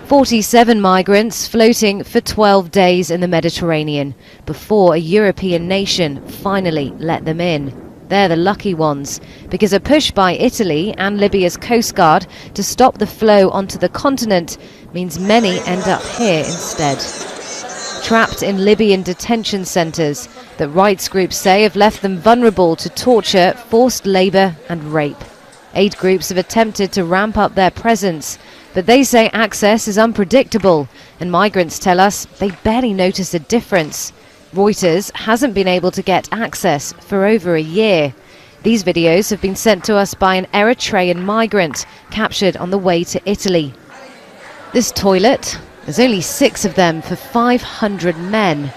47 migrants floating for 12 days in the Mediterranean before a European nation finally let them in. They're the lucky ones, because a push by Italy and Libya's Coast Guard to stop the flow onto the continent means many end up here instead. Trapped in Libyan detention centres that rights groups say have left them vulnerable to torture, forced labour and rape. Aid groups have attempted to ramp up their presence, but they say access is unpredictable, and migrants tell us they barely notice a difference. Reuters hasn't been able to get access for over a year. These videos have been sent to us by an Eritrean migrant captured on the way to Italy. This toilet, there's only 6 of them for 500 men.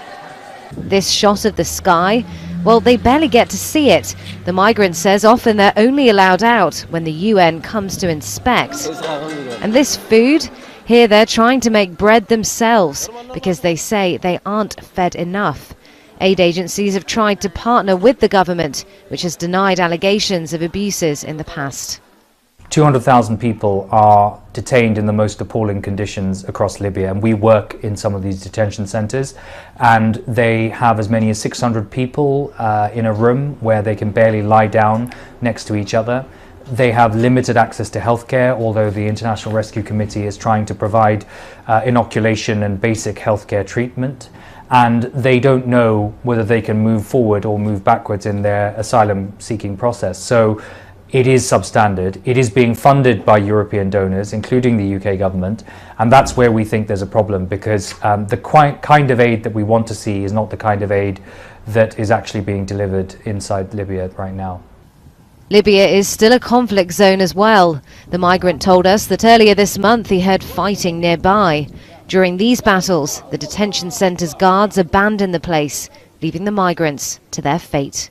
This shot of the sky, well, they barely get to see it. The migrant says often they're only allowed out when the UN comes to inspect. And this food, here they're trying to make bread themselves because they say they aren't fed enough. Aid agencies have tried to partner with the government, which has denied allegations of abuses in the past. 200,000 people are detained in the most appalling conditions across Libya, and we work in some of these detention centres, and they have as many as 600 people in a room where they can barely lie down next to each other. They have limited access to healthcare, although the International Rescue Committee is trying to provide inoculation and basic healthcare treatment. And they don't know whether they can move forward or move backwards in their asylum seeking process. So it is substandard. It is being funded by European donors, including the UK government, and that's where we think there's a problem, because the kind of aid that we want to see is not the kind of aid that is actually being delivered inside Libya right now. Libya is still a conflict zone as well. The migrant told us that earlier this month he heard fighting nearby. During these battles, the detention centre's guards abandoned the place, leaving the migrants to their fate.